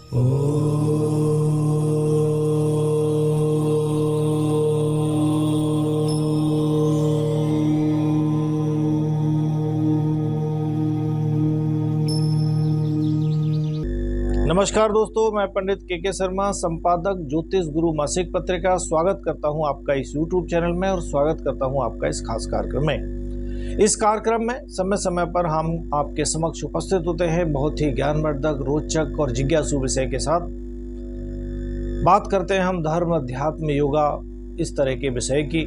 नमस्कार दोस्तों, मैं पंडित के शर्मा, संपादक ज्योतिष गुरु मासिक पत्रिका, स्वागत करता हूं आपका इस YouTube चैनल में और स्वागत करता हूं आपका इस खास कार्यक्रम में। इस कार्यक्रम में समय समय पर हम आपके समक्ष उपस्थित होते हैं बहुत ही ज्ञानवर्धक, रोचक और जिज्ञासु विषय के साथ। बात करते हैं हम धर्म, अध्यात्म, योगा, इस तरह के विषय की।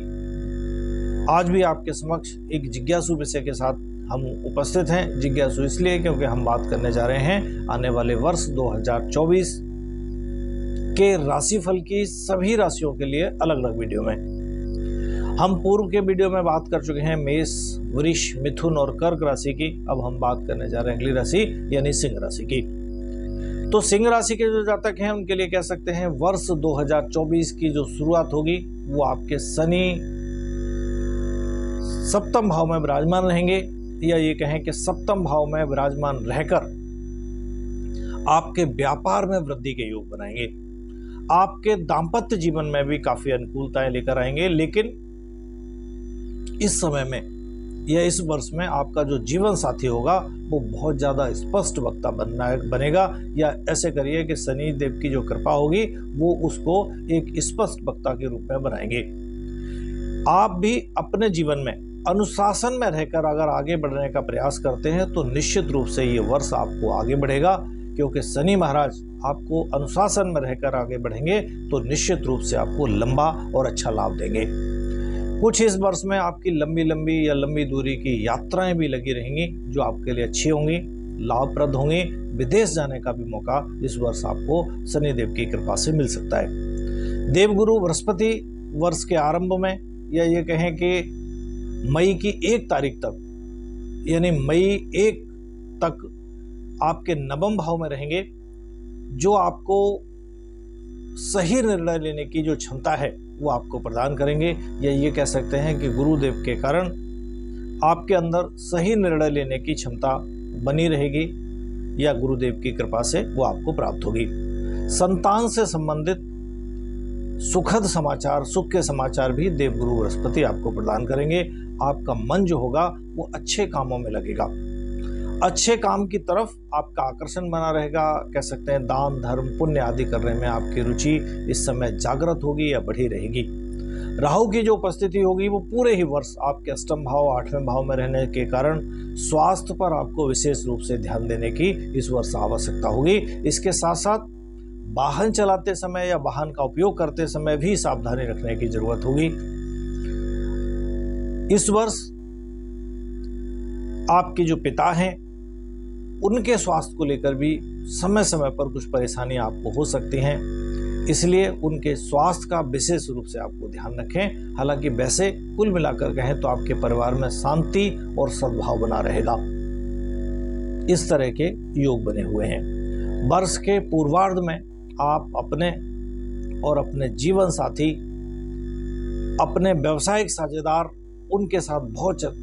आज भी आपके समक्ष एक जिज्ञासु विषय के साथ हम उपस्थित हैं। जिज्ञासु इसलिए क्योंकि हम बात करने जा रहे हैं आने वाले वर्ष 2024 के राशिफल की सभी राशियों के लिए अलग अलग वीडियो में। हम पूर्व के वीडियो में बात कर चुके हैं मेष, वृष, मिथुन और कर्क राशि की। अब हम बात करने जा रहे हैं अगली राशि यानी सिंह राशि की। तो सिंह राशि के जो जातक हैं उनके लिए कह सकते हैं वर्ष 2024 की जो शुरुआत होगी वो आपके शनि सप्तम भाव में विराजमान रहेंगे, या ये कहें कि सप्तम भाव में विराजमान रहकर आपके व्यापार में वृद्धि के योग बनाएंगे। आपके दांपत्य जीवन में भी काफी अनुकूलताएं लेकर आएंगे। लेकिन इस समय में या इस वर्ष में आपका जो जीवन साथी होगा वो बहुत ज्यादा स्पष्ट वक्ता बनेगा, या ऐसे करिए कि शनि देव की जो कृपा होगी वो उसको एक स्पष्ट वक्ता के रूप में बनाएंगे। आप भी अपने जीवन में अनुशासन में रहकर अगर आगे बढ़ने का प्रयास करते हैं तो निश्चित रूप से ये वर्ष आपको आगे बढ़ेगा, क्योंकि शनि महाराज आपको अनुशासन में रहकर आगे बढ़ेंगे तो निश्चित रूप से आपको लंबा और अच्छा लाभ देंगे। कुछ इस वर्ष में आपकी लंबी दूरी की यात्राएं भी लगी रहेंगी जो आपके लिए अच्छी होंगी, लाभप्रद होंगी। विदेश जाने का भी मौका इस वर्ष आपको शनिदेव की कृपा से मिल सकता है। देवगुरु बृहस्पति वर्ष के आरंभ में, या ये कहें कि मई की 1 तारीख तक, यानी मई 1 तक आपके नवम भाव में रहेंगे, जो आपको सही निर्णय लेने की जो क्षमता है वो आपको प्रदान करेंगे। या ये कह सकते हैं कि गुरुदेव के कारण आपके अंदर सही निर्णय लेने की क्षमता बनी रहेगी, या गुरुदेव की कृपा से वो आपको प्राप्त होगी। संतान से संबंधित सुखद समाचार, सुख के समाचार भी देवगुरु बृहस्पति आपको प्रदान करेंगे। आपका मन जो होगा वो अच्छे कामों में लगेगा, अच्छे काम की तरफ आपका आकर्षण बना रहेगा। कह सकते हैं दान, धर्म, पुण्य आदि करने में आपकी रुचि इस समय जागृत होगी या बढ़ी रहेगी। राहु की जो उपस्थिति होगी वो पूरे ही वर्ष आपके अष्टम भाव, 8वें भाव में रहने के कारण स्वास्थ्य पर आपको विशेष रूप से ध्यान देने की इस वर्ष आवश्यकता होगी। इसके साथ साथ वाहन चलाते समय या वाहन का उपयोग करते समय भी सावधानी रखने की जरूरत होगी। इस वर्ष आपके जो पिता हैं उनके स्वास्थ्य को लेकर भी समय समय पर कुछ परेशानी आपको हो सकती हैं, इसलिए उनके स्वास्थ्य का विशेष रूप से आपको ध्यान रखें। हालांकि वैसे कुल मिलाकर कहें तो आपके परिवार में शांति और सद्भाव बना रहेगा। इस तरह के योग बने हुए हैं। वर्ष के पूर्वार्ध में आप अपने और अपने जीवन साथी, अपने व्यवसायिक साझेदार, उनके साथ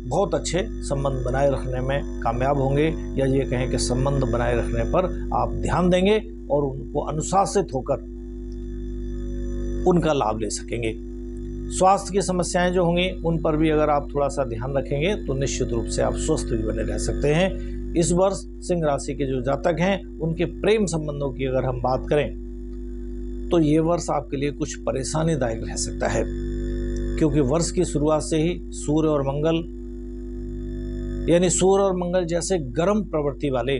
बहुत अच्छे संबंध बनाए रखने में कामयाब होंगे, या ये कहें कि संबंध बनाए रखने पर आप ध्यान देंगे और उनको अनुशासित होकर उनका लाभ ले सकेंगे। स्वास्थ्य की समस्याएं जो होंगी उन पर भी अगर आप थोड़ा सा ध्यान रखेंगे तो निश्चित रूप से आप स्वस्थ भी बने रह सकते हैं। इस वर्ष सिंह राशि के जो जातक हैं उनके प्रेम संबंधों की अगर हम बात करें तो ये वर्ष आपके लिए कुछ परेशानीदायक रह सकता है, क्योंकि वर्ष की शुरुआत से ही सूर्य और मंगल जैसे गर्म प्रवृत्ति वाले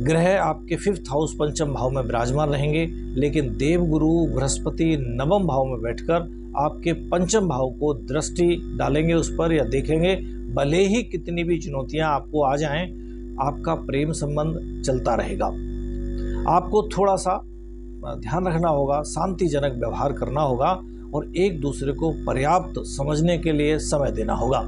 ग्रह आपके 5th हाउस, पंचम भाव में विराजमान रहेंगे। लेकिन देवगुरु बृहस्पति नवम भाव में बैठकर आपके पंचम भाव को दृष्टि डालेंगे उस पर, या देखेंगे। भले ही कितनी भी चुनौतियां आपको आ जाएं, आपका प्रेम संबंध चलता रहेगा। आपको थोड़ा सा ध्यान रखना होगा, शांतिजनक व्यवहार करना होगा और एक दूसरे को पर्याप्त समझने के लिए समय देना होगा।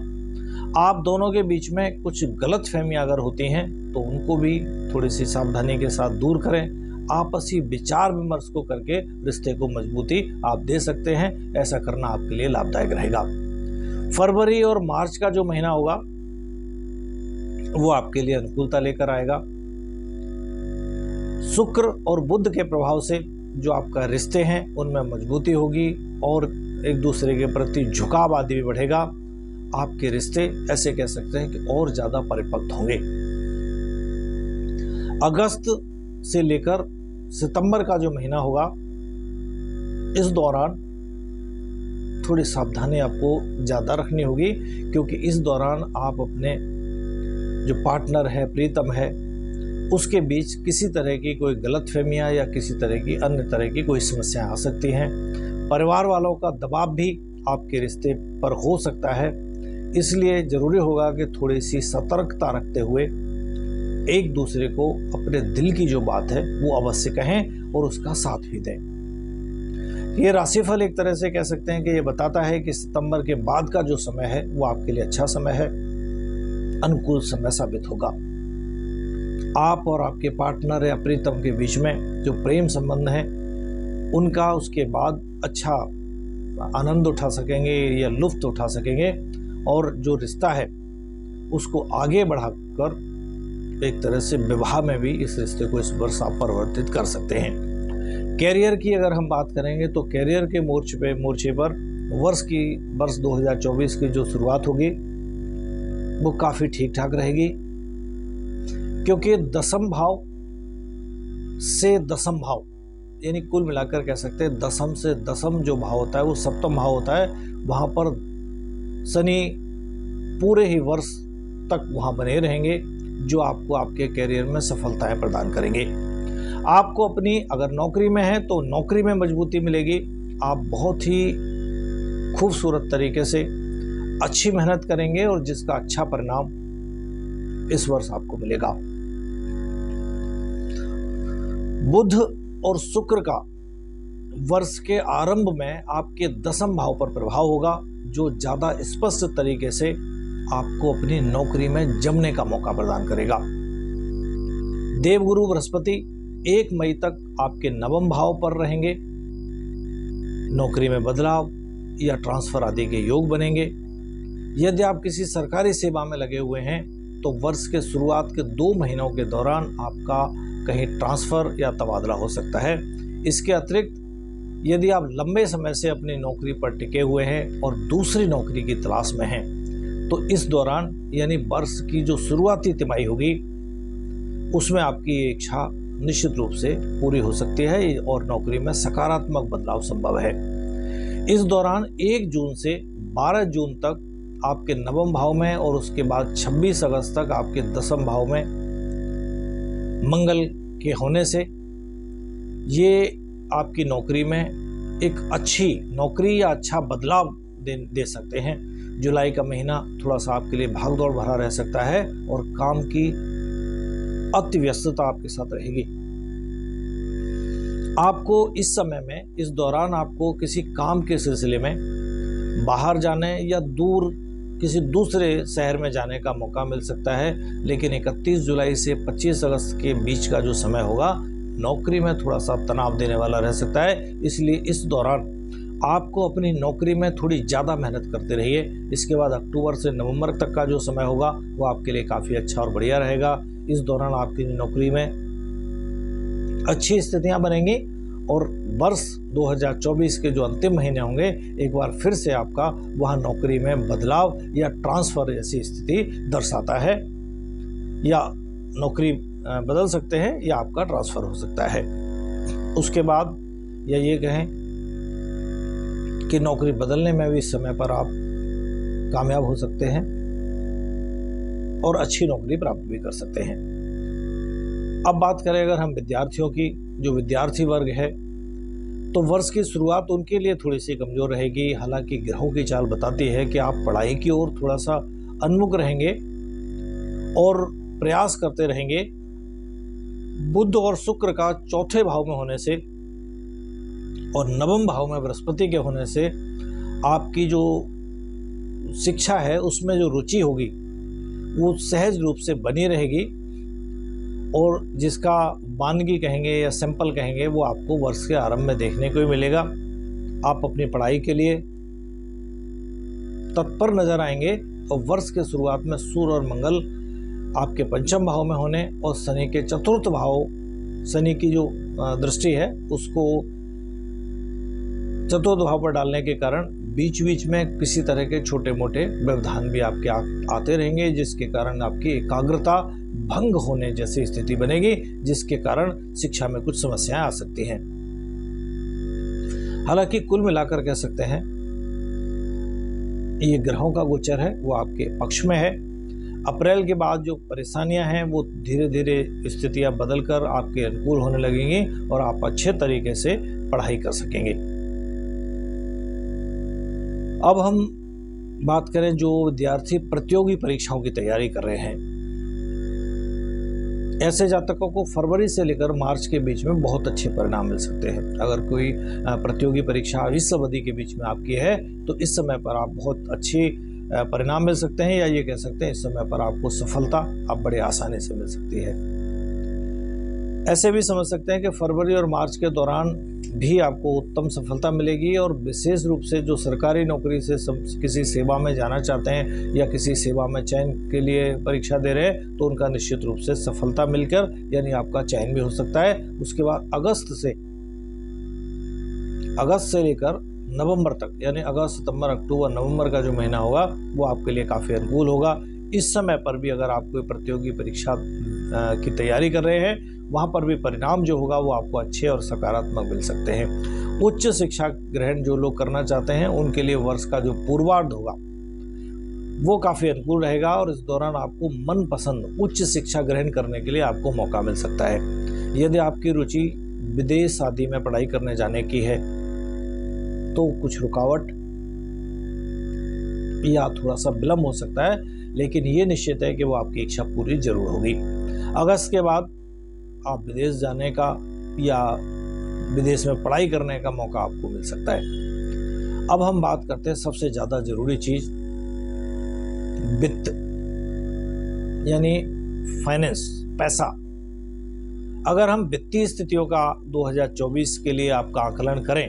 आप दोनों के बीच में कुछ गलतफहमियां अगर होती हैं तो उनको भी थोड़ी सी सावधानी के साथ दूर करें। आपसी विचार विमर्श को करके रिश्ते को मजबूती आप दे सकते हैं। ऐसा करना आपके लिए लाभदायक रहेगा। फरवरी और मार्च का जो महीना होगा वो आपके लिए अनुकूलता लेकर आएगा। शुक्र और बुध के प्रभाव से जो आपका रिश्ते हैं उनमें मजबूती होगी और एक दूसरे के प्रति झुकाव आदि भी बढ़ेगा। आपके रिश्ते ऐसे कह सकते हैं कि और ज़्यादा परिपक्व होंगे। अगस्त से लेकर सितंबर का जो महीना होगा, इस दौरान थोड़ी सावधानी आपको ज़्यादा रखनी होगी, क्योंकि इस दौरान आप अपने जो पार्टनर है, प्रीतम है, उसके बीच किसी तरह की कोई गलतफहमियां या किसी तरह की अन्य तरह की कोई समस्याएं आ सकती हैं। परिवार वालों का दबाव भी आपके रिश्ते पर हो सकता है, इसलिए ज़रूरी होगा कि थोड़ी सी सतर्कता रखते हुए एक दूसरे को अपने दिल की जो बात है वो अवश्य कहें और उसका साथ भी दें। ये राशिफल एक तरह से कह सकते हैं कि ये बताता है कि सितंबर के बाद का जो समय है वो आपके लिए अच्छा समय है, अनुकूल समय साबित होगा। आप और आपके पार्टनर या प्रीतम के बीच में जो प्रेम संबंध है उनका उसके बाद अच्छा आनंद उठा सकेंगे या लुत्फ उठा सकेंगे, और जो रिश्ता है उसको आगे बढ़ाकर एक तरह से विवाह में भी इस रिश्ते को इस वर्ष आप परिवर्तित कर सकते हैं। कैरियर की अगर हम बात करेंगे तो कैरियर के मोर्चे पर वर्ष 2024 की जो शुरुआत होगी वो काफ़ी ठीक ठाक रहेगी, क्योंकि दसम भाव से दसम भाव, यानी कुल मिलाकर कह सकते हैं दसम से दसम जो भाव होता है वो सप्तम भाव होता है। वहाँ पर शनि पूरे ही वर्ष तक वहाँ बने रहेंगे, जो आपको आपके कैरियर में सफलताएं प्रदान करेंगे। आपको अपनी अगर नौकरी में है तो नौकरी में मजबूती मिलेगी। आप बहुत ही खूबसूरत तरीके से अच्छी मेहनत करेंगे और जिसका अच्छा परिणाम इस वर्ष आपको मिलेगा। बुध और शुक्र का वर्ष के आरंभ में आपके दसम भाव पर प्रभाव होगा, जो ज़्यादा स्पष्ट तरीके से आपको अपनी नौकरी में जमने का मौका प्रदान करेगा। देवगुरु बृहस्पति 1 मई तक आपके नवम भाव पर रहेंगे। नौकरी में बदलाव या ट्रांसफर आदि के योग बनेंगे। यदि आप किसी सरकारी सेवा में लगे हुए हैं तो वर्ष के शुरुआत के 2 महीनों के दौरान आपका कहीं ट्रांसफर या तबादला हो सकता है। इसके अतिरिक्त यदि आप लंबे समय से अपनी नौकरी पर टिके हुए हैं और दूसरी नौकरी की तलाश में हैं तो इस दौरान यानी वर्ष की जो शुरुआती तिमाही होगी उसमें आपकी ये इच्छा निश्चित रूप से पूरी हो सकती है और नौकरी में सकारात्मक बदलाव संभव है। इस दौरान 1 जून से 12 जून तक आपके नवम भाव में और उसके बाद 26 अगस्त तक आपके दसम भाव में मंगल के होने से ये आपकी नौकरी में एक अच्छी नौकरी या अच्छा बदलाव दे सकते हैं। जुलाई का महीना थोड़ा सा आपके लिए भागदौड़ भरा रह सकता है और काम की अति व्यस्तता आपके साथ रहेगी। आपको इस समय में इस दौरान आपको किसी काम के सिलसिले में बाहर जाने या दूर किसी दूसरे शहर में जाने का मौका मिल सकता है, लेकिन 31 जुलाई से 25 अगस्त के बीच का जो समय होगा नौकरी में थोड़ा सा तनाव देने वाला रह सकता है। इसलिए इस दौरान आपको अपनी नौकरी में थोड़ी ज़्यादा मेहनत करते रहिए। इसके बाद अक्टूबर से नवंबर तक का जो समय होगा वो आपके लिए काफ़ी अच्छा और बढ़िया रहेगा। इस दौरान आपकी नौकरी में अच्छी स्थितियां बनेंगी और वर्ष 2024 के जो अंतिम महीने होंगे एक बार फिर से आपका वह नौकरी में बदलाव या ट्रांसफ़र जैसी स्थिति दर्शाता है, या नौकरी बदल सकते हैं या आपका ट्रांसफ़र हो सकता है। उसके बाद या ये कहें कि नौकरी बदलने में भी इस समय पर आप कामयाब हो सकते हैं और अच्छी नौकरी प्राप्त भी कर सकते हैं। अब बात करें अगर हम विद्यार्थियों की, जो विद्यार्थी वर्ग है तो वर्ष की शुरुआत उनके लिए थोड़ी सी कमज़ोर रहेगी। हालांकि ग्रहों की चाल बताती है कि आप पढ़ाई की ओर थोड़ा सा उन्मुख रहेंगे और प्रयास करते रहेंगे। बुध और शुक्र का चौथे भाव में होने से और नवम भाव में बृहस्पति के होने से आपकी जो शिक्षा है उसमें जो रुचि होगी वो सहज रूप से बनी रहेगी और जिसका वानगी कहेंगे या सैंपल कहेंगे वो आपको वर्ष के आरंभ में देखने को ही मिलेगा। आप अपनी पढ़ाई के लिए तत्पर नजर आएंगे और वर्ष के शुरुआत में सूर्य और मंगल आपके पंचम भाव में होने और शनि के चतुर्थ भाव शनि की जो दृष्टि है उसको चतुर्थ भाव पर डालने के कारण बीच बीच में किसी तरह के छोटे मोटे व्यवधान भी आपके आते रहेंगे, जिसके कारण आपकी एकाग्रता भंग होने जैसी स्थिति बनेगी, जिसके कारण शिक्षा में कुछ समस्याएं आ सकती हैं। हालांकि कुल मिलाकर कह सकते हैं ये ग्रहों का गोचर है वो आपके पक्ष में है। अप्रैल के बाद जो परेशानियां हैं वो धीरे धीरे स्थितियां बदलकर आपके अनुकूल होने लगेंगी और आप अच्छे तरीके से पढ़ाई कर सकेंगे। अब हम बात करें जो विद्यार्थी प्रतियोगी परीक्षाओं की तैयारी कर रहे हैं, ऐसे जातकों को फरवरी से लेकर मार्च के बीच में बहुत अच्छे परिणाम मिल सकते हैं। अगर कोई प्रतियोगी परीक्षा इस अवधि के बीच में आपकी है तो इस समय पर आप बहुत अच्छे परिणाम मिल सकते हैं, या ये कह सकते हैं इस समय पर आपको सफलता आप बड़े आसानी से मिल सकती है। ऐसे भी समझ सकते हैं कि फरवरी और मार्च के दौरान भी आपको उत्तम सफलता मिलेगी, और विशेष रूप से जो सरकारी नौकरी से किसी सेवा में जाना चाहते हैं या किसी सेवा में चयन के लिए परीक्षा दे रहे हैं तो उनका निश्चित रूप से सफलता मिलकर यानी आपका चयन भी हो सकता है। उसके बाद अगस्त से लेकर नवंबर तक यानी अगस्त, सितंबर, अक्टूबर, नवंबर का जो महीना होगा वो आपके लिए काफ़ी अनुकूल होगा। इस समय पर भी अगर आप कोई प्रतियोगी परीक्षा की तैयारी कर रहे हैं वहाँ पर भी परिणाम जो होगा वो आपको अच्छे और सकारात्मक मिल सकते हैं। उच्च शिक्षा ग्रहण जो लोग करना चाहते हैं उनके लिए वर्ष का जो पूर्वार्ध होगा वो काफ़ी अनुकूल रहेगा, और इस दौरान आपको मनपसंद उच्च शिक्षा ग्रहण करने के लिए आपको मौका मिल सकता है। यदि आपकी रुचि विदेश आदि में पढ़ाई करने जाने की है तो कुछ रुकावट या थोड़ा सा विलम्ब हो सकता है, लेकिन ये निश्चित है कि वो आपकी इच्छा पूरी जरूर होगी। अगस्त के बाद आप विदेश जाने का या विदेश में पढ़ाई करने का मौका आपको मिल सकता है। अब हम बात करते हैं सबसे ज़्यादा जरूरी चीज, वित्त यानी फाइनेंस, पैसा। अगर हम वित्तीय स्थितियों का 2024 के लिए आपका आकलन करें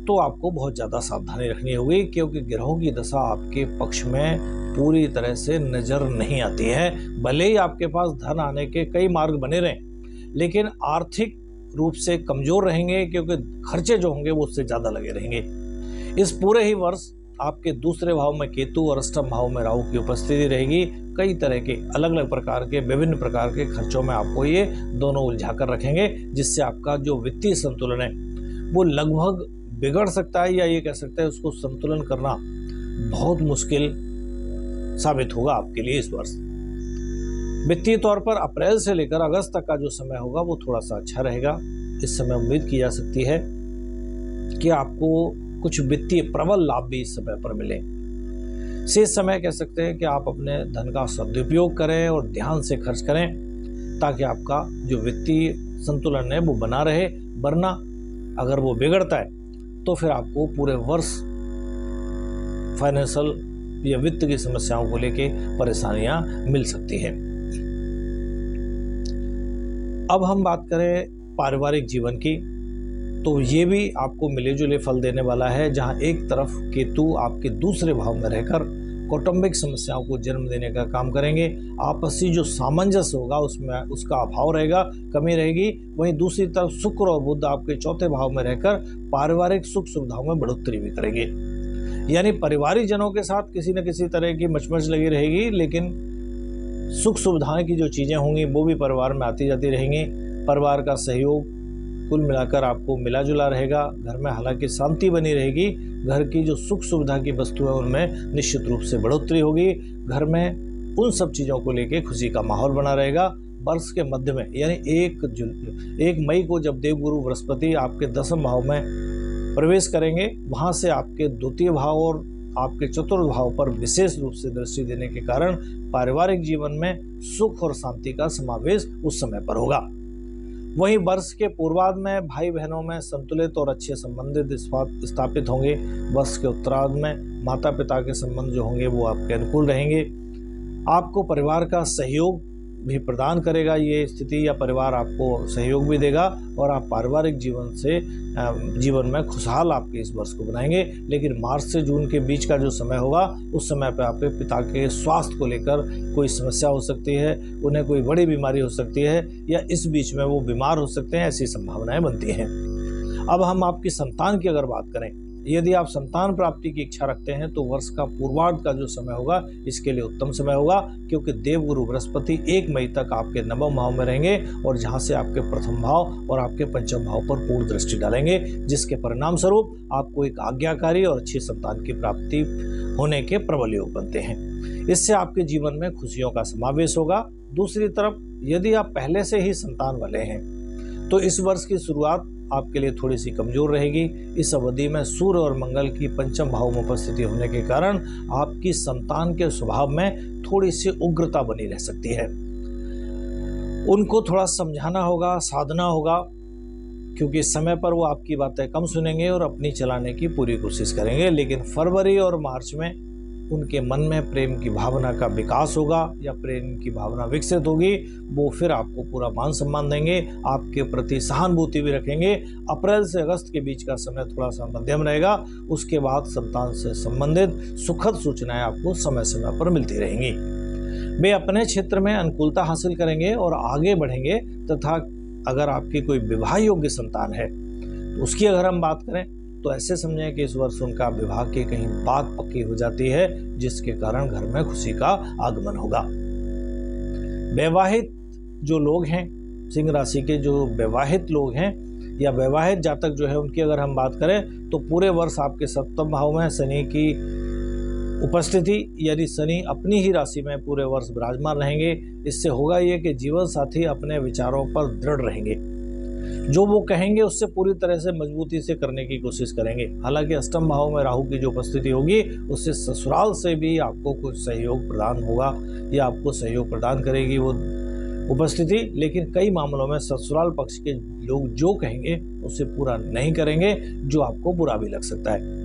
तो आपको बहुत ज़्यादा सावधानी रखनी होगी, क्योंकि ग्रहों की दशा आपके पक्ष में पूरी तरह से नज़र नहीं आती है। भले ही आपके पास धन आने के कई मार्ग बने रहें, लेकिन आर्थिक रूप से कमज़ोर रहेंगे, क्योंकि खर्चे जो होंगे वो उससे ज़्यादा लगे रहेंगे। इस पूरे ही वर्ष आपके दूसरे भाव में केतु और अष्टम भाव में राहु की उपस्थिति रहेगी। कई तरह के अलग अलग प्रकार के विभिन्न प्रकार के खर्चों में आपको ये दोनों उलझा कर रखेंगे, जिससे आपका जो वित्तीय संतुलन है वो लगभग बिगड़ सकता है, या ये कह सकते हैं उसको संतुलन करना बहुत मुश्किल साबित होगा आपके लिए इस वर्ष। वित्तीय तौर पर अप्रैल से लेकर अगस्त तक का जो समय होगा वो थोड़ा सा अच्छा रहेगा। इस समय उम्मीद की जा सकती है कि आपको कुछ वित्तीय प्रबल लाभ भी इस समय पर मिले। शेष समय कह सकते हैं कि आप अपने धन का सदुपयोग करें और ध्यान से खर्च करें, ताकि आपका जो वित्तीय संतुलन है वो बना रहे, वरना अगर वो बिगड़ता है तो फिर आपको पूरे वर्ष फाइनेंशियल या वित्त की समस्याओं को लेके परेशानियां मिल सकती हैं। अब हम बात करें पारिवारिक जीवन की, तो ये भी आपको मिले जुले फल देने वाला है, जहां एक तरफ केतु आपके दूसरे भाव में रहकर कौटुंबिक समस्याओं को जन्म देने का काम करेंगे। आपसी जो सामंजस्य होगा उसमें उसका अभाव रहेगा, कमी रहेगी। वहीं दूसरी तरफ शुक्र और बुध आपके चौथे भाव में रहकर पारिवारिक सुख सुविधाओं में बढ़ोतरी भी करेंगे। यानी पारिवारिक जनों के साथ किसी न किसी तरह की मचमच लगी रहेगी, लेकिन सुख सुविधाएं की जो चीज़ें होंगी वो भी परिवार में आती जाती रहेंगी। परिवार का सहयोग कुल मिलाकर आपको मिला जुला रहेगा। घर में हालांकि शांति बनी रहेगी, घर की जो सुख सुविधा की वस्तु है उनमें निश्चित रूप से बढ़ोतरी होगी। घर में उन सब चीज़ों को लेके खुशी का माहौल बना रहेगा। वर्ष के मध्य में यानी 1 मई को जब देवगुरु बृहस्पति आपके 10वें भाव में प्रवेश करेंगे, वहाँ से आपके द्वितीय भाव और आपके चतुर्थ भाव पर विशेष रूप से दृष्टि देने के कारण पारिवारिक जीवन में सुख और शांति का समावेश उस समय पर होगा। वहीं वर्ष के पूर्वार्ध में भाई बहनों में संतुलित और अच्छे संबंध स्थापित होंगे। वर्ष के उत्तरार्ध में माता पिता के संबंध जो होंगे वो आपके अनुकूल रहेंगे। आपको परिवार का सहयोग भी प्रदान करेगा ये स्थिति, या परिवार आपको सहयोग भी देगा और आप पारिवारिक जीवन में खुशहाल आपके इस वर्ष को बनाएंगे। लेकिन मार्च से जून के बीच का जो समय होगा, उस समय पर आपके पिता के स्वास्थ्य को लेकर कोई समस्या हो सकती है, उन्हें कोई बड़ी बीमारी हो सकती है, या इस बीच में वो बीमार हो सकते हैं, ऐसी संभावनाएं बनती हैं। अब हम आपकी संतान की अगर बात करें, यदि आप संतान प्राप्ति की इच्छा रखते हैं तो वर्ष का पूर्वार्ध का जो समय होगा इसके लिए उत्तम समय होगा, क्योंकि देवगुरु बृहस्पति 1 मई तक आपके नवम भाव में रहेंगे और जहां से आपके प्रथम भाव और आपके पंचम भाव पर पूर्ण दृष्टि डालेंगे, जिसके परिणाम स्वरूप आपको एक आज्ञाकारी और अच्छी संतान की प्राप्ति होने के प्रबल योग बनते हैं। इससे आपके जीवन में खुशियों का समावेश होगा। दूसरी तरफ यदि आप पहले से ही संतान वाले हैं तो इस वर्ष की शुरुआत आपके लिए थोड़ी सी कमजोर रहेगी। इस अवधि में सूर्य और मंगल की पंचम भाव में उपस्थिति होने के कारण आपकी संतान के स्वभाव में थोड़ी सी उग्रता बनी रह सकती है। उनको थोड़ा समझाना होगा, साधना होगा, क्योंकि इस समय पर वो आपकी बातें कम सुनेंगे और अपनी चलाने की पूरी कोशिश करेंगे। लेकिन फरवरी और मार्च में उनके मन में प्रेम की भावना का विकास होगा या प्रेम की भावना विकसित होगी। वो फिर आपको पूरा मान सम्मान देंगे, आपके प्रति सहानुभूति भी रखेंगे। अप्रैल से अगस्त के बीच का समय थोड़ा सा मध्यम रहेगा। उसके बाद संतान से संबंधित सुखद सूचनाएं आपको समय समय पर मिलती रहेंगी। वे अपने क्षेत्र में अनुकूलता हासिल करेंगे और आगे बढ़ेंगे। तथा अगर आपकी कोई विवाह योग्य संतान है तो उसकी अगर हम बात करें तो ऐसे समझें कि इस वर्ष उनका विवाह की कहीं बात पक्की हो जाती है, जिसके कारण घर में खुशी का आगमन होगा। वैवाहिक जो लोग हैं, सिंह राशि के जो वैवाहिक लोग हैं या वैवाहिक जातक जो है, उनकी अगर हम बात करें तो पूरे वर्ष आपके सप्तम भाव में शनि की उपस्थिति, यानी शनि अपनी ही राशि में पूरे वर्ष विराजमान रहेंगे। इससे होगा ये कि जीवन साथी अपने विचारों पर दृढ़ रहेंगे, जो वो कहेंगे उससे पूरी तरह से मजबूती से करने की कोशिश करेंगे। हालांकि अष्टम भाव में राहु की जो उपस्थिति होगी उससे ससुराल से भी आपको कुछ सहयोग प्रदान होगा या आपको सहयोग प्रदान करेगी वो उपस्थिति। लेकिन कई मामलों में ससुराल पक्ष के लोग जो कहेंगे उसे पूरा नहीं करेंगे, जो आपको बुरा भी लग सकता है।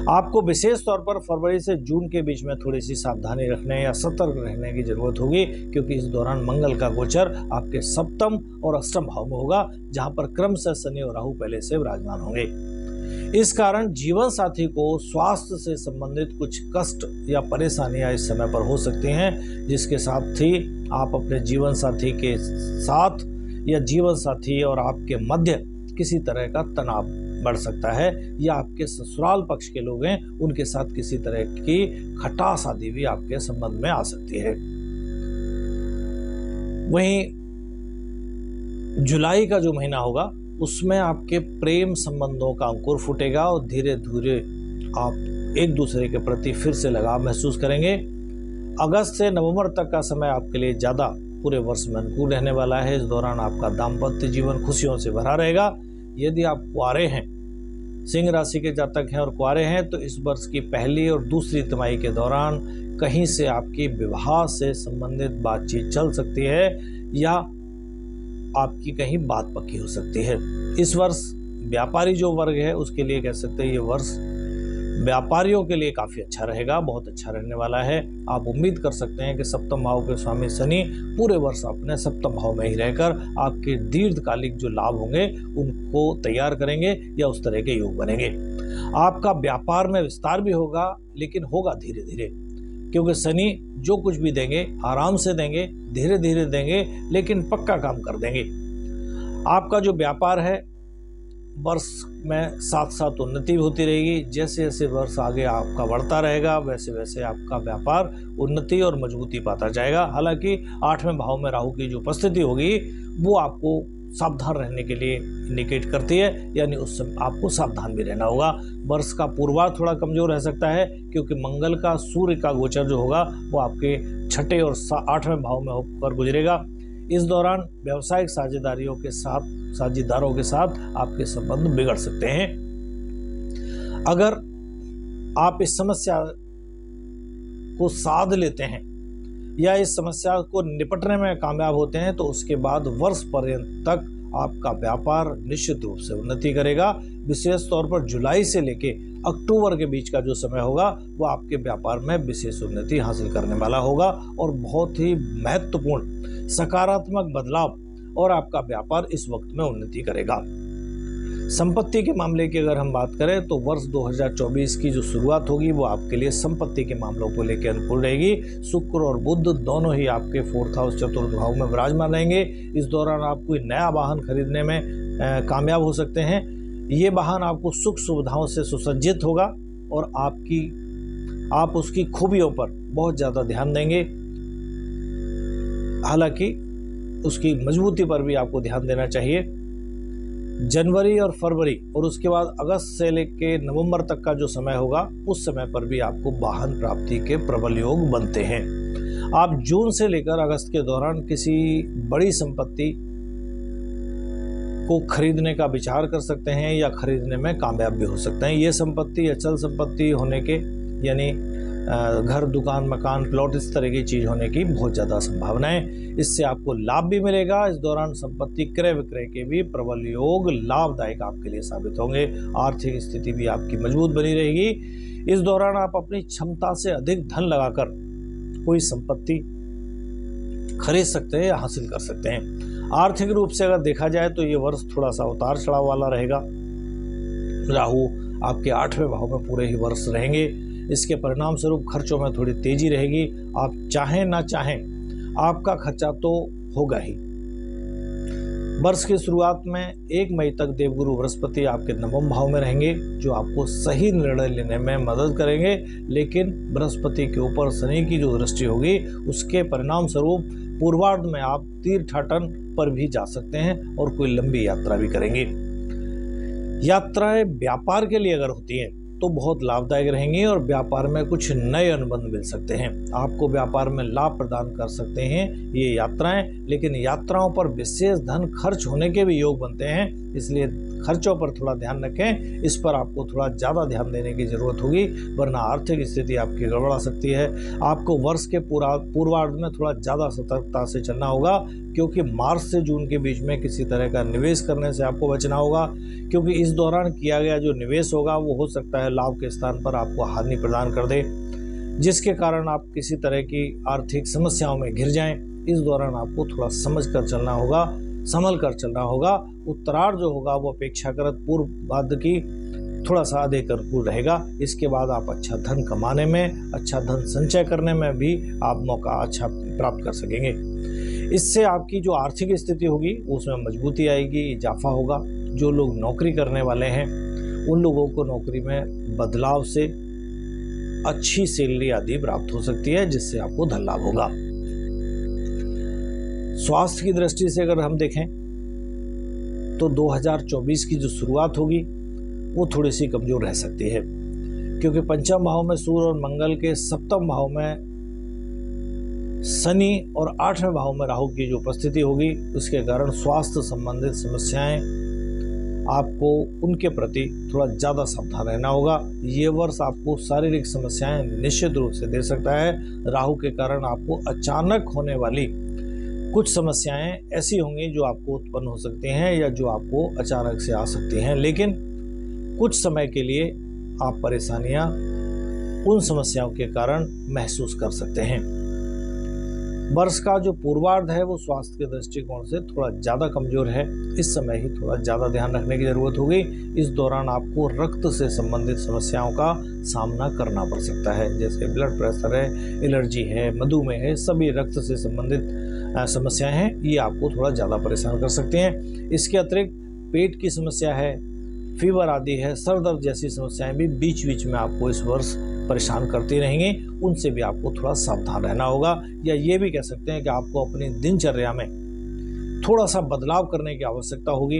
आपको विशेष तौर पर फरवरी से जून के बीच में थोड़ी सी सावधानी रखने या सतर्क रहने की जरूरत होगी, क्योंकि इस दौरान मंगल का गोचर आपके सप्तम और अष्टम भाव में होगा, जहां पर क्रमशः शनि और राहु पहले से विराजमान होंगे। इस कारण जीवन साथी को स्वास्थ्य से संबंधित कुछ कष्ट या परेशानियां इस समय पर हो सकती हैं, जिसके साथ ही आप अपने जीवन साथी के साथ या जीवन साथी और आपके मध्य किसी तरह का तनाव बढ़ सकता है, या आपके ससुराल पक्ष के लोग हैं उनके साथ किसी तरह की खटास आदि भी आपके संबंध में आ सकती है। वहीं जुलाई का जो महीना होगा उसमें आपके प्रेम संबंधों का अंकुर फूटेगा और धीरे धीरे आप एक दूसरे के प्रति फिर से लगाव महसूस करेंगे। अगस्त से नवंबर तक का समय आपके लिए ज़्यादा पूरे वर्ष में अनुकूल रहने वाला है। इस दौरान आपका दाम्पत्य जीवन खुशियों से भरा रहेगा। यदि आप कुंवारे हैं, सिंह राशि के जातक हैं और कुंवारे हैं, तो इस वर्ष की पहली और दूसरी तिमाही के दौरान कहीं से आपकी विवाह से संबंधित बातचीत चल सकती है या आपकी कहीं बात पक्की हो सकती है। इस वर्ष व्यापारी जो वर्ग है उसके लिए कह सकते हैं ये वर्ष व्यापारियों के लिए काफ़ी अच्छा रहेगा, बहुत अच्छा रहने वाला है। आप उम्मीद कर सकते हैं कि सप्तम भाव के स्वामी शनि पूरे वर्ष अपने सप्तम भाव में ही रहकर आपके दीर्घकालिक जो लाभ होंगे उनको तैयार करेंगे या उस तरह के योग बनेंगे। आपका व्यापार में विस्तार भी होगा, लेकिन होगा धीरे धीरे, क्योंकि शनि जो कुछ भी देंगे आराम से देंगे, धीरे धीरे देंगे, लेकिन पक्का काम कर देंगे। आपका जो व्यापार है वर्ष में साथ साथ उन्नति होती रहेगी। जैसे जैसे वर्ष आगे आपका बढ़ता रहेगा वैसे वैसे आपका व्यापार उन्नति और मजबूती पाता जाएगा। हालांकि 8वें भाव में राहु की जो उपस्थिति होगी वो आपको सावधान रहने के लिए इंडिकेट करती है, यानी उस समय आपको सावधान भी रहना होगा। वर्ष का पूर्वार्ध थोड़ा कमजोर रह सकता है, क्योंकि मंगल का सूर्य का गोचर जो होगा वो आपके 6ठे और 8वें भाव में होकर गुजरेगा। इस दौरान व्यावसायिक साझेदारों के साथ आपके संबंध बिगड़ सकते हैं। अगर आप इस समस्या को साध लेते हैं या इस समस्या को निपटने में कामयाब होते हैं तो उसके बाद वर्ष पर्यंत तक आपका व्यापार निश्चित रूप से उन्नति करेगा। विशेष तौर पर जुलाई से लेके अक्टूबर के बीच का जो समय होगा वो आपके व्यापार में विशेष उन्नति हासिल करने वाला होगा और बहुत ही महत्वपूर्ण सकारात्मक बदलाव और आपका व्यापार इस वक्त में उन्नति करेगा। संपत्ति के मामले की अगर हम बात करें तो वर्ष 2024 की जो शुरुआत होगी वो आपके लिए संपत्ति के मामलों को लेकर अनुकूल रहेगी। शुक्र और बुध दोनों ही आपके 4th हाउस चतुर्थ भाव में विराजमान रहेंगे। इस दौरान आप कोई नया वाहन खरीदने में कामयाब हो सकते हैं। ये वाहन आपको सुख सुविधाओं से सुसज्जित होगा और आप उसकी खूबियों पर बहुत ज़्यादा ध्यान देंगे। हालांकि उसकी मजबूती पर भी आपको ध्यान देना चाहिए। जनवरी और फरवरी और उसके बाद अगस्त से लेकर नवंबर तक का जो समय होगा उस समय पर भी आपको वाहन प्राप्ति के प्रबल योग बनते हैं। आप जून से लेकर अगस्त के दौरान किसी बड़ी संपत्ति को खरीदने का विचार कर सकते हैं या खरीदने में कामयाब भी हो सकते हैं। ये संपत्ति अचल संपत्ति होने के यानी घर, दुकान, मकान, प्लॉट, इस तरह की चीज़ होने की बहुत ज़्यादा संभावना है। इससे आपको लाभ भी मिलेगा। इस दौरान संपत्ति क्रय विक्रय के भी प्रबल योग लाभदायक आपके लिए साबित होंगे। आर्थिक स्थिति भी आपकी मजबूत बनी रहेगी। इस दौरान आप अपनी क्षमता से अधिक धन लगाकर कोई संपत्ति खरीद सकते हैं या हासिल कर सकते हैं। आर्थिक रूप से अगर देखा जाए तो ये वर्ष थोड़ा सा उतार चढ़ाव वाला रहेगा। राहु आपके 8वें भाव में पूरे ही वर्ष रहेंगे। इसके परिणाम स्वरूप खर्चों में थोड़ी तेजी रहेगी। आप चाहें ना चाहें आपका खर्चा तो होगा ही। वर्ष की शुरुआत में 1 मई तक देवगुरु बृहस्पति आपके 9वें भाव में रहेंगे, जो आपको सही निर्णय लेने में मदद करेंगे। लेकिन बृहस्पति के ऊपर शनि की जो दृष्टि होगी उसके परिणाम स्वरूप पूर्वार्ध में आप तीर्थाटन पर भी जा सकते हैं और कोई लंबी यात्रा भी करेंगे। यात्राएं व्यापार के लिए अगर होती हैं तो बहुत लाभदायक रहेंगी और व्यापार में कुछ नए अनुबंध मिल सकते हैं। आपको व्यापार में लाभ प्रदान कर सकते हैं ये यात्राएं, लेकिन यात्राओं पर विशेष धन खर्च होने के भी योग बनते हैं। इसलिए खर्चों पर थोड़ा ध्यान रखें। इस पर आपको थोड़ा ज़्यादा ध्यान देने की ज़रूरत होगी, वरना आर्थिक स्थिति आपकी गड़बड़ा सकती है। आपको वर्ष के पूर्वार्ध में थोड़ा ज़्यादा सतर्कता से चलना होगा, क्योंकि मार्च से जून के बीच में किसी तरह का निवेश करने से आपको बचना होगा, क्योंकि इस दौरान किया गया जो निवेश होगा वो हो सकता है लाभ के स्थान पर आपको हानि प्रदान कर दे, जिसके कारण आप किसी तरह की आर्थिक समस्याओं में घिर जाएं। इस दौरान आपको थोड़ा समझ कर चलना होगा, संभल कर चलना होगा। उत्तरार्ध जो होगा वो अपेक्षाकृत पूर्वार्ध की थोड़ा सा अधिक अनुकूल रहेगा। इसके बाद आप अच्छा धन कमाने में, अच्छा धन संचय करने में भी आप मौका अच्छा प्राप्त कर सकेंगे। इससे आपकी जो आर्थिक स्थिति होगी उसमें मजबूती आएगी, इजाफा होगा। जो लोग नौकरी करने वाले हैं उन लोगों को नौकरी में बदलाव से अच्छी सैलरी आदि प्राप्त हो सकती है, जिससे आपको धन लाभ होगा। स्वास्थ्य की दृष्टि से अगर हम देखें तो 2024 की जो शुरुआत होगी वो थोड़ी सी कमजोर रह सकती है, क्योंकि 5वें भाव में सूर्य और मंगल के 7वें भाव में शनि और 8वें भाव में राहु की जो उपस्थिति होगी उसके कारण स्वास्थ्य संबंधित समस्याएं आपको उनके प्रति थोड़ा ज़्यादा सावधान रहना होगा। ये वर्ष आपको शारीरिक समस्याएं निश्चित रूप से दे सकता है। राहु के कारण आपको अचानक होने वाली कुछ समस्याएं ऐसी होंगी जो आपको उत्पन्न हो सकती हैं या जो आपको अचानक से आ सकती हैं, लेकिन कुछ समय के लिए आप परेशानियां उन समस्याओं के कारण महसूस कर सकते हैं। वर्ष का जो पूर्वार्ध है वो स्वास्थ्य के दृष्टिकोण से थोड़ा ज़्यादा कमजोर है। इस समय ही थोड़ा ज़्यादा ध्यान रखने की ज़रूरत होगी। इस दौरान आपको रक्त से संबंधित समस्याओं का सामना करना पड़ सकता है, जैसे ब्लड प्रेशर है, एलर्जी है, मधुमेह है, सभी रक्त से संबंधित समस्याएं हैं। ये आपको थोड़ा ज़्यादा परेशान कर सकते हैं। इसके अतिरिक्त पेट की समस्या है, फीवर आदि है, सर दर्द जैसी समस्याएं भी बीच बीच में आपको इस वर्ष परेशान करती रहेंगी। उनसे भी आपको थोड़ा सावधान रहना होगा, या ये भी कह सकते हैं कि आपको अपनी दिनचर्या में थोड़ा सा बदलाव करने की आवश्यकता होगी।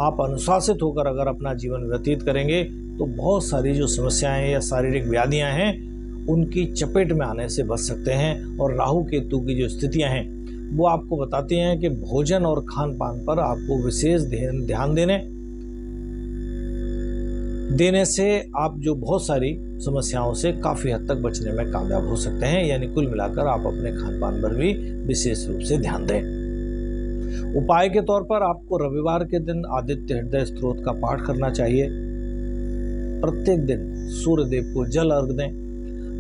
आप अनुशासित होकर अगर अपना जीवन व्यतीत करेंगे तो बहुत सारी जो समस्याएं या शारीरिक व्याधियां हैं उनकी चपेट में आने से बच सकते हैं। और राहु केतु की जो स्थितियां हैं वो आपको बताती हैं कि भोजन और खान पान पर आपको विशेष ध्यान देने से आप जो बहुत सारी समस्याओं से काफ़ी हद तक बचने में कामयाब हो सकते हैं। यानी कुल मिलाकर आप अपने खान पान पर भी विशेष रूप से ध्यान दें। उपाय के तौर पर आपको रविवार के दिन आदित्य हृदय स्तोत्र का पाठ करना चाहिए। प्रत्येक दिन सूर्य देव को जल अर्घ दें।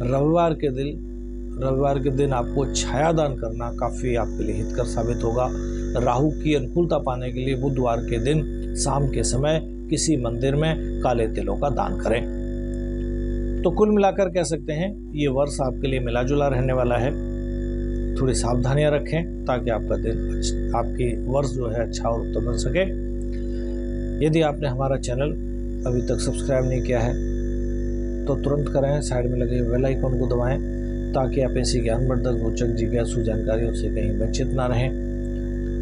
रविवार के दिन आपको छायादान करना काफ़ी आपके लिए हितकर साबित होगा। राहु की अनुकूलता पाने के लिए बुधवार के दिन शाम के समय किसी मंदिर में काले तिलों का दान करें। तो कुल मिलाकर कह सकते हैं ये वर्ष आपके लिए मिला जुला रहने वाला है। थोड़ी सावधानियां रखें ताकि आपका दिन, आपकी वर्ष जो है अच्छा और उत्तम बन सके। यदि आपने हमारा चैनल अभी तक सब्सक्राइब नहीं किया है तो तुरंत करें, साइड में लगे बेल आइकन को दबाएं ताकि आप ऐसी ज्ञानवर्धक, रोचक, जिज्ञासु जानकारियों से कहीं वंचित ना रहें।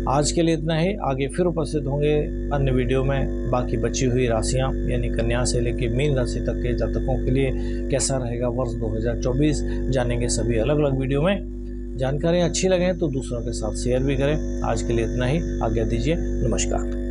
आज के लिए इतना ही। आगे फिर उपस्थित होंगे अन्य वीडियो में। बाकी बची हुई राशियां यानी कन्या से लेकर मीन राशि तक के जातकों के लिए कैसा रहेगा वर्ष 2024 जानेंगे सभी अलग अलग वीडियो में। जानकारियाँ अच्छी लगें तो दूसरों के साथ शेयर भी करें। आज के लिए इतना ही। आज्ञा दीजिए। नमस्कार।